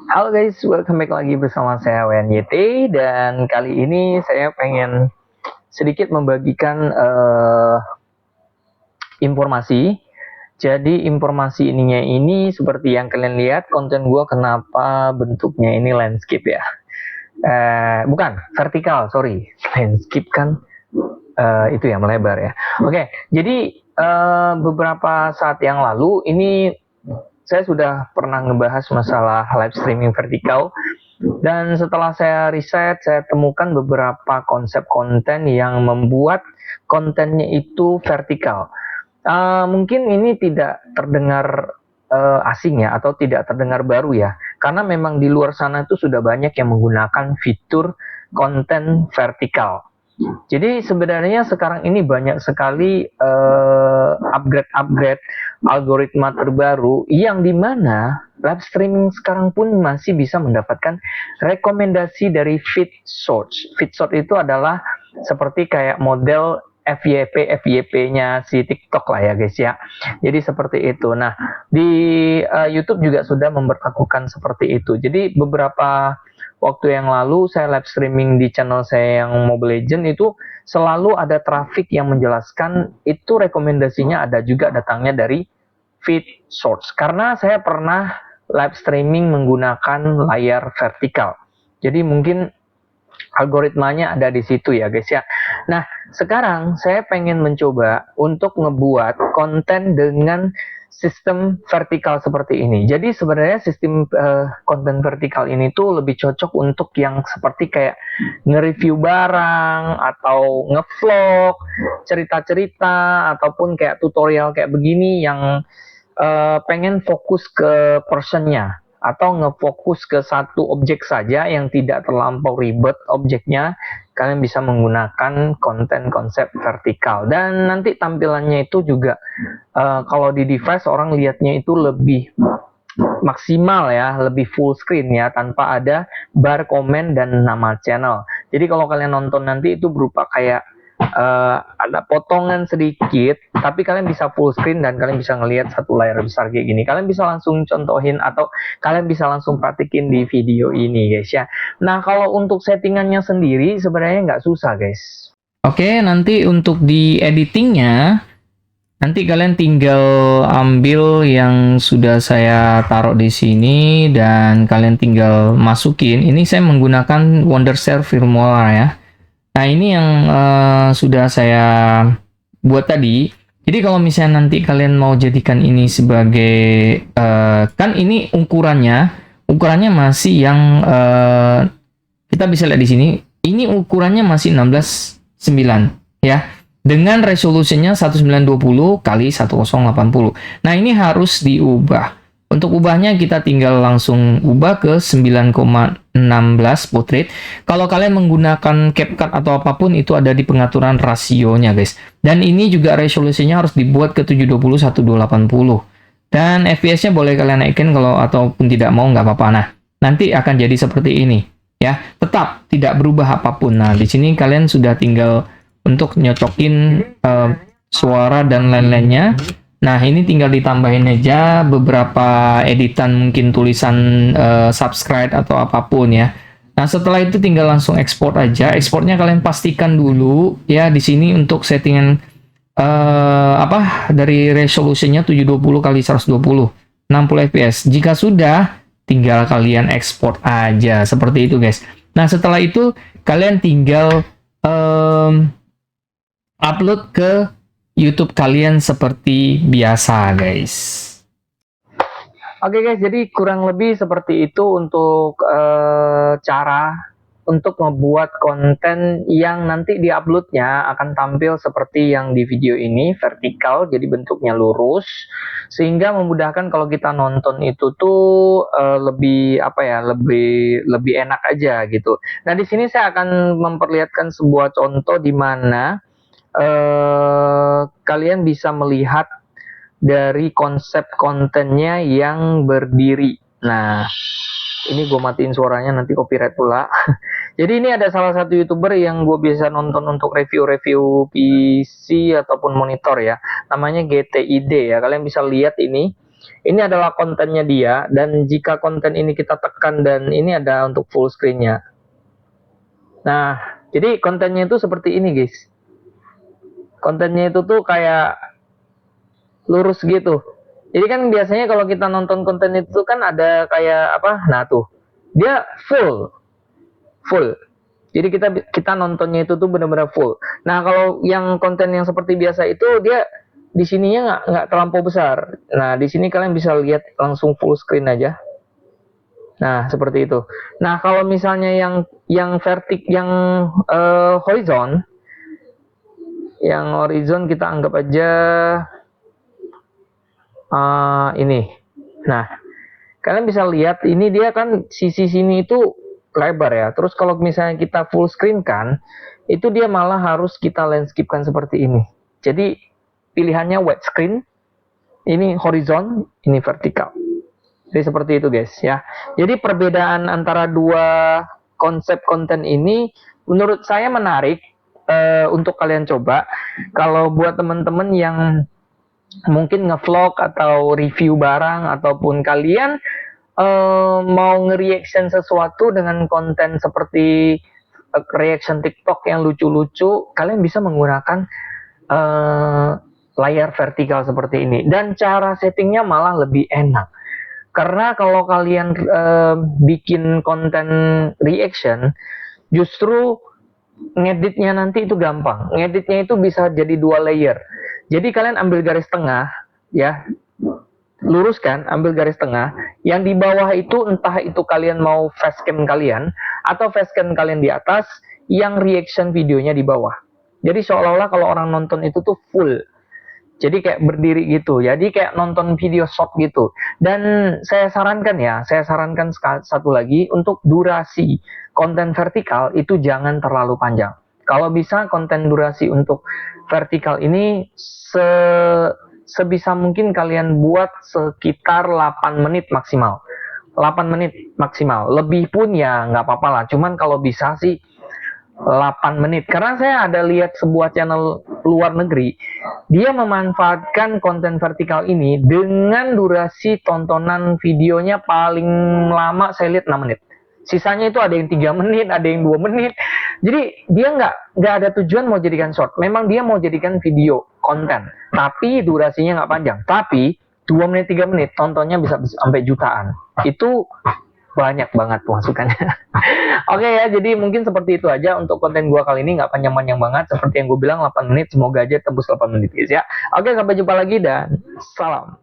Halo guys, welcome back lagi bersama saya WNYT, dan kali ini saya pengen sedikit membagikan informasi. Jadi informasi ininya ini seperti yang kalian lihat, konten gue kenapa bentuknya ini landscape ya. Bukan, vertikal, sorry. Landscape kan itu ya, melebar ya. Oke, jadi beberapa saat yang lalu ini saya sudah pernah ngebahas masalah live streaming vertikal, dan setelah saya riset, saya temukan beberapa konsep konten yang membuat kontennya itu vertikal. Mungkin ini tidak terdengar asing ya, atau tidak terdengar baru ya, karena memang di luar sana itu sudah banyak yang menggunakan fitur konten vertikal. Jadi sebenarnya sekarang ini banyak sekali upgrade algoritma terbaru yang dimana live streaming sekarang pun masih bisa mendapatkan rekomendasi dari feed search. Feed search itu adalah seperti kayak model FYP-nya si TikTok lah ya guys ya. Jadi seperti itu. Nah, di YouTube juga sudah memperlakukan seperti itu. Jadi beberapa waktu yang lalu saya live streaming di channel saya yang Mobile Legends, itu selalu ada traffic yang menjelaskan itu rekomendasinya ada juga datangnya dari feed source, karena saya pernah live streaming menggunakan layar vertikal. Jadi mungkin algoritmanya ada di situ ya guys ya. Nah, sekarang saya pengen mencoba untuk ngebuat konten dengan sistem vertikal seperti ini. Jadi sebenarnya sistem konten vertikal ini tuh lebih cocok untuk yang seperti kayak nge-review barang atau nge-vlog, cerita-cerita, ataupun kayak tutorial kayak begini yang pengen fokus ke personnya, atau ngefokus ke satu objek saja yang tidak terlampau ribet objeknya. Kalian bisa menggunakan konten konsep vertikal, dan nanti tampilannya itu juga kalau di device orang lihatnya itu lebih maksimal ya, lebih full screen ya, tanpa ada bar komen dan nama channel. Jadi kalau kalian nonton nanti itu berupa kayak ada potongan sedikit, tapi kalian bisa full screen dan kalian bisa ngelihat satu layar besar kayak gini. Kalian bisa langsung contohin atau kalian bisa langsung praktikin di video ini guys ya. Nah, kalau untuk settingannya sendiri sebenarnya nggak susah guys. Oke, nanti untuk di editingnya, nanti kalian tinggal ambil yang sudah saya taruh di sini dan kalian tinggal masukin. Ini saya menggunakan Wondershare firmware ya. Nah, ini yang sudah saya buat tadi. Jadi kalau misalnya nanti kalian mau jadikan ini sebagai kan ini ukurannya masih yang kita bisa lihat di sini. Ini ukurannya masih 16:9 ya. Dengan resolusinya 1920 kali 1080. Nah, ini harus diubah. Untuk ubahnya kita tinggal langsung ubah ke 9,16 portrait. Kalau kalian menggunakan CapCut atau apapun itu ada di pengaturan rasionya guys. Dan ini juga resolusinya harus dibuat ke 720 1280. Dan FPS-nya boleh kalian naikin kalau ataupun tidak mau nggak apa-apa. Nah, nanti akan jadi seperti ini ya. Tetap tidak berubah apapun. Nah, di sini kalian sudah tinggal untuk nyocokin suara dan lain-lainnya. Nah, ini tinggal ditambahin aja beberapa editan, mungkin tulisan subscribe atau apapun ya. Nah, setelah itu tinggal langsung ekspor aja. Ekspornya kalian pastikan dulu ya di sini untuk settingan dari resolusinya 720 kali 120 60 fps. Jika sudah, tinggal kalian ekspor aja seperti itu guys. Nah, setelah itu kalian tinggal upload ke YouTube kalian seperti biasa guys. Oke guys, jadi kurang lebih seperti itu untuk cara untuk membuat konten yang nanti diuploadnya akan tampil seperti yang di video ini, vertikal, jadi bentuknya lurus, sehingga memudahkan kalau kita nonton itu tuh lebih lebih enak aja gitu. Nah, di sini saya akan memperlihatkan sebuah contoh di mana kalian bisa melihat dari konsep kontennya yang berdiri. Nah, ini gue matiin suaranya nanti copyright pula. Jadi ini ada salah satu YouTuber yang gue biasa nonton untuk review-review PC ataupun monitor ya. Namanya GTID ya. Kalian bisa lihat ini. Ini adalah kontennya dia, dan jika konten ini kita tekan, dan ini ada untuk full screen-nya. Nah, jadi kontennya itu seperti ini guys. Kontennya itu tuh kayak lurus gitu. Jadi kan biasanya kalau kita nonton konten itu kan ada kayak apa? Nah tuh, dia full. Jadi kita nontonnya itu tuh benar-benar full. Nah kalau yang konten yang seperti biasa itu dia di sininya nggak terlampau besar. Nah di sini kalian bisa lihat langsung full screen aja. Nah seperti itu. Nah kalau misalnya yang horizon, yang horizon kita anggap aja ini. Nah kalian bisa lihat ini dia kan sisi sini itu lebar ya. Terus kalau misalnya kita full screen kan, itu dia malah harus kita landscape-kan seperti ini. Jadi pilihannya widescreen, ini horizon, ini vertikal. Jadi seperti itu guys ya. Jadi perbedaan antara dua konsep konten ini menurut saya menarik untuk kalian coba. Kalau buat teman-teman yang mungkin ngevlog atau review barang, ataupun kalian mau nge-reaction sesuatu dengan konten seperti reaction TikTok yang lucu-lucu, kalian bisa menggunakan layar vertikal seperti ini. Dan cara settingnya malah lebih enak. Karena kalau kalian bikin konten reaction, justru ngeditnya nanti itu gampang. Ngeditnya itu bisa jadi 2 layer. Jadi kalian ambil garis tengah, ya, luruskan, ambil garis tengah. Yang di bawah itu entah itu kalian mau facecam kalian atau facecam kalian di atas, yang reaction videonya di bawah. Jadi seolah-olah kalau orang nonton itu tuh full. Jadi kayak berdiri gitu. Jadi kayak nonton video short gitu. Dan saya sarankan satu lagi, untuk durasi konten vertikal itu jangan terlalu panjang. Kalau bisa konten durasi untuk vertikal ini sebisa mungkin kalian buat sekitar 8 menit maksimal. 8 menit maksimal. Lebih pun ya nggak apa-apa lah. Cuman kalau bisa sih 8 menit. Karena saya ada lihat sebuah channel luar negeri, dia memanfaatkan konten vertikal ini dengan durasi tontonan videonya paling lama saya lihat 6 menit. Sisanya itu ada yang 3 menit, ada yang 2 menit. Jadi dia nggak ada tujuan mau jadikan short. Memang dia mau jadikan video konten, tapi durasinya nggak panjang. Tapi 2 menit, 3 menit, tontonnya bisa sampai jutaan. Itu banyak banget masukannya. Oke ya, jadi mungkin seperti itu aja untuk konten gua kali ini, nggak panjang-panjang banget. Seperti yang gue bilang 8 menit, semoga aja tembus 8 menit guys ya. Oke, sampai jumpa lagi dan salam.